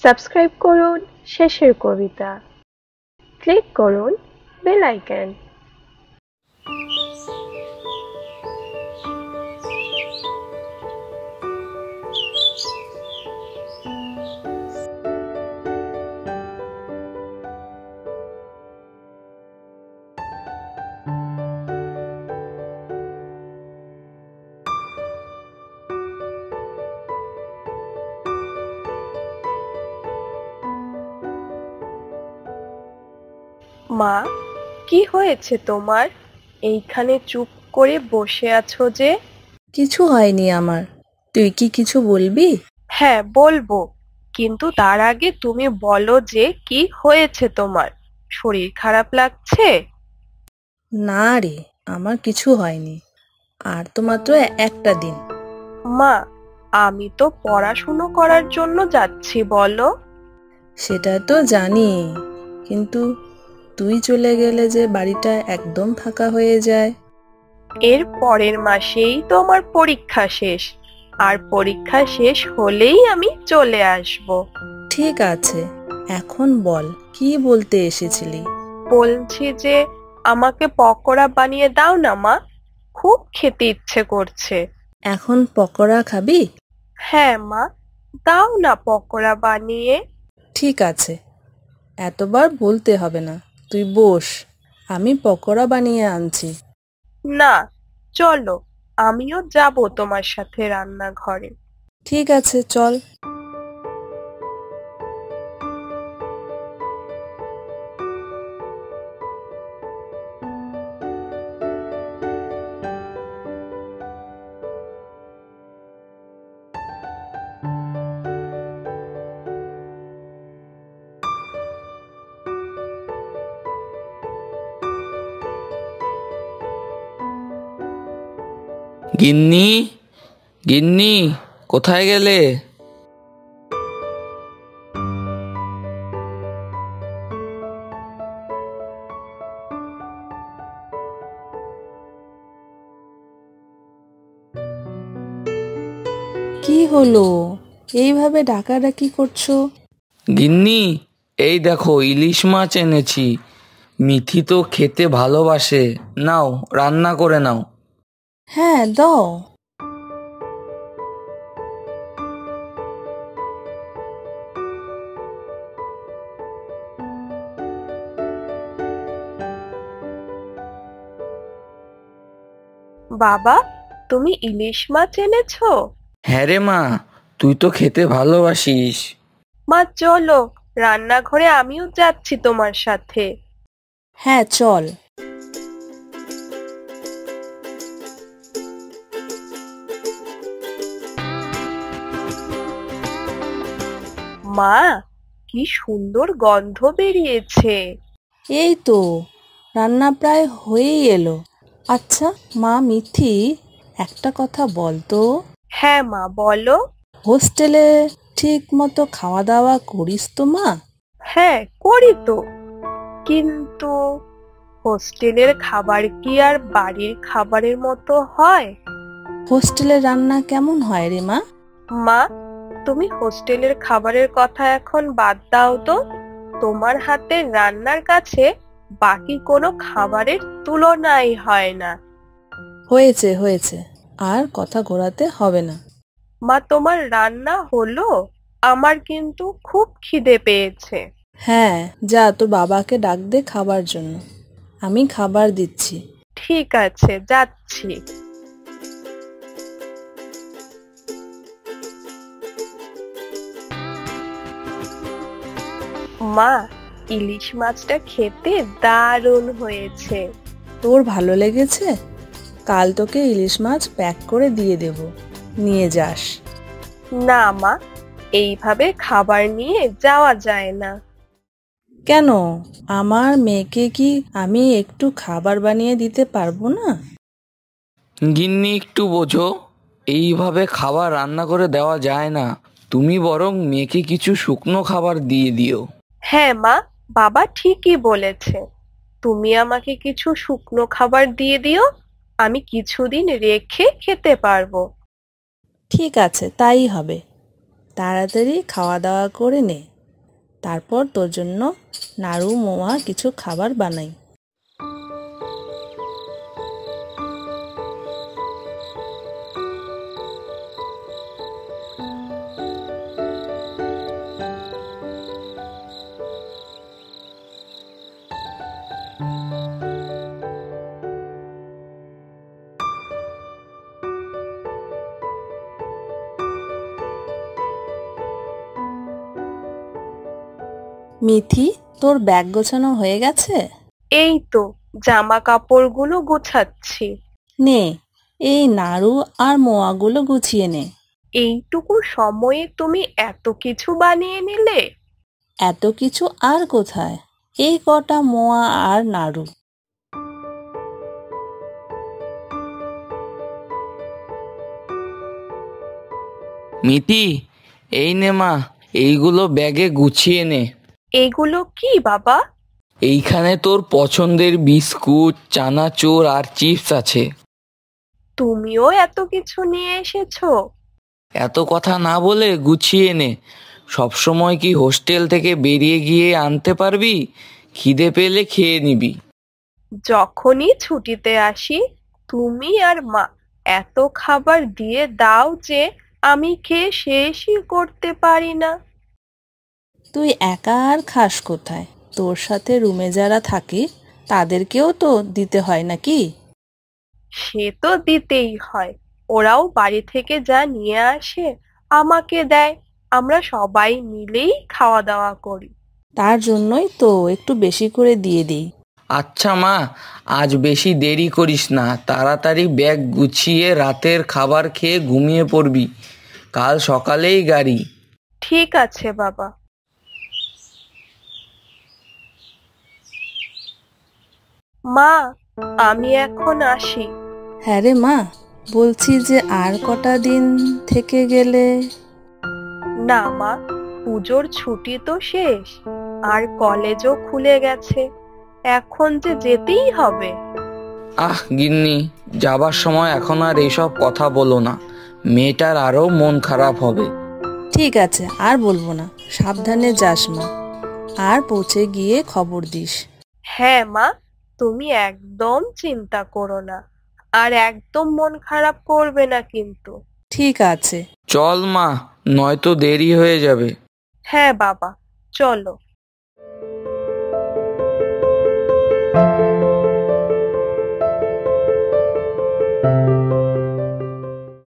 Subscribe করুন শেষের কবিতা, click করুন বেল আইকন। মা, কি হয়েছে তোমার? এইখানে চুপ করে বসে আছো যে? কিছু হয়নি আমার। তুই কি কিছু বলবি? হ্যাঁ, বলবো, কিন্তু তার আগে তুমি বলো যে কি হয়েছে তোমার। শরীর খারাপ লাগছে? না রে, আমার কিছু হয়নি। আর তো মাত্র একটা দিন। মা, আমি তো পড়াশুনো করার জন্য যাচ্ছি, বলো। সেটা তো জানি, কিন্তু তুই চলে গেলে যে বাড়িটা একদম ফাঁকা হয়ে যায়। এর পরের মাসেই তো আমার পরীক্ষা শেষ, আর পরীক্ষা শেষ হলেই আমি চলে আসব। ঠিক আছে, এখন বল কি বলতে এসেছিলি? বলছি যে আমাকে পকোড়া বানিয়ে দাও না মা, খুব খেতে ইচ্ছে করছে। এখন পকোড়া খাবি? হ্যাঁ মা, দাও না পকোড়া বানিয়ে। ঠিক আছে, এতবার বলতে হবে না। তুই বস, আমি পকোড়া বানিয়ে আনছি। না, চলো, আমিও যাব তোমার সাথে রান্নাঘরে। ঠিক আছে, চল। গিন্নি, গিন্নি, কোথায় গেলে? কি হলো, এইভাবে ডাকাডাকি করছো? গিন্নি, এই দেখো ইলিশ মাছ এনেছি। মিঠি তো খেতে ভালোবাসে, নাও রান্না করে নাও। হ্যাঁ, দাও। বাবা, তুমি ইলিশ মাছ এনেছো? হ্যাঁ রে মা, তুই তো খেতে ভালোবাসিস। মা চলো, রান্নাঘরে আমিও যাচ্ছি তোমার সাথে। হ্যাঁ, চল। মা, কি সুন্দর গন্ধ বেরিয়েছে। এই তো, রান্না প্রায় হয়েই এলো। আচ্ছা মা মিথি, একটা কথা বল তো, হ্যাঁ মা, বলো। হোস্টেলে ঠিক মতো খাওয়া দাওয়া করিস তো মা? হ্যাঁ, করি তো, কিন্তু হোস্টেলের খাবার কি আর বাড়ির খাবারের মতো হয়? হোস্টেলে রান্না কেমন হয় রে মা? মা, তুমি হোস্টেলের খাবারের কথা এখন বাদ দাও তো। তোমার হাতের রান্নার কাছে বাকি কোনো খাবারের তুলনাই হয় না। হয়েছে হয়েছে, আর কথা ঘোরাতে হবে না। মা, তোমার রান্না হলো? আমার কিন্তু খুব খিদে পেয়েছে। হ্যাঁ, যা তোর বাবাকে ডাক দে খাবার জন্য, আমি খাবার দিচ্ছি। ঠিক আছে, যাচ্ছি। মা, ইলিশ মাছটা খেতে দারুণ হয়েছে। তোর ভালো লেগেছে? কাল তোকে ইলিশ মাছ প্যাক করে দিয়ে দেব, নিয়ে যাস। না মা, এইভাবে খাবার নিয়ে যাওয়া যায় না। কেন, আমার মেয়েকে কি আমি একটু খাবার বানিয়ে দিতে পারবো না? গিন্নি একটু বোঝো, এইভাবে খাবার রান্না করে দেওয়া যায় না। তুমি বরং মেয়েকে কিছু শুকনো খাবার দিয়ে দিও। হ্যাঁ মা, বাবা ঠিকই বলেছে। তুমি আমাকে কিছু শুকনো খাবার দিয়ে দিও, আমি কিছুদিন রেখে খেতে পারবো। ঠিক আছে, তাই হবে। তাড়াতাড়ি খাওয়া দাওয়া করে নে। তারপর তোর জন্য নাড়ু মোয়া কিছু খাবার বানাই। মিথি, তোর ব্যাগ গোছানো হয়ে গেছে? এই তো জামা কাপড়গুলো গোছাচ্ছি। নে, এই নাড়ু আর মোয়াগুলো গুছিয়ে নে। এইটুকু সময়ে তুমি এত কিছু বানিয়ে নিলে? এত কিছু আর কোথায়, এই কটা মোয়া আর নাড়ু। মিতি, এই নে মা, এইগুলো ব্যাগে গুছিয়ে নে। এগুলো কি বাবা? এইখানে তোর পছন্দের বিস্কুট, চানাচুর আর চিপস আছে। তুমিও এত কিছু নিয়ে এসেছো? এত কথা না বলে গুছিয়ে নে। সবসময় কি হোস্টেল থেকে বেরিয়ে গিয়ে আনতে পারবি? খিদে পেলে খেয়ে নিবি। যখনই ছুটিতে আসি তুমি আর মা এত খাবার দিয়ে দাও যে আমি খেয়ে শেষই করতে পারি না। তুই একা আর খাস কোথায়? তোর সাথে রুমে যারা থাকে তাদেরকেও তো দিতে হয় নাকি? সে তো দিতেই হয়, ওরাও বাড়ি থেকে যা নিয়ে আসে আমাকে দেয়, আমরা সবাই মিলেই খাওয়া দাওয়া করি। তার জন্যই তো একটু বেশি করে দিয়ে দিই। আচ্ছা মা, আজ বেশি দেরি করিস না, তাড়াতাড়ি ব্যাগ গুছিয়ে রাতের খাবার খেয়ে ঘুমিয়ে পড়বি। কাল সকালেই গাড়ি। ঠিক আছে বাবা। মা, আমি এখন আসি। হ্যাঁ রে মা, বলছি যে আর কটা দিন থেকে গেলে। না মা, পুজোর ছুটি তো শেষ, আর কলেজও খুলে গেছে, এখন যে যেতেই হবে। আহ গিন্নি, যাবার সময় এখন আর এসব কথা বলো না, মেয়েটার আরো মন খারাপ হবে। ঠিক আছে, আর বলবো না। সাবধানে যাস মা, আর পৌঁছে গিয়ে খবর দিস। হ্যাঁ মা, তুমি একদম চিন্তা করো না, আর একদম মন খারাপ করবে না কিন্তু। ঠিক আছে। চল মা, নয়তো দেরি হয়ে যাবে। হ্যাঁ বাবা, চলো।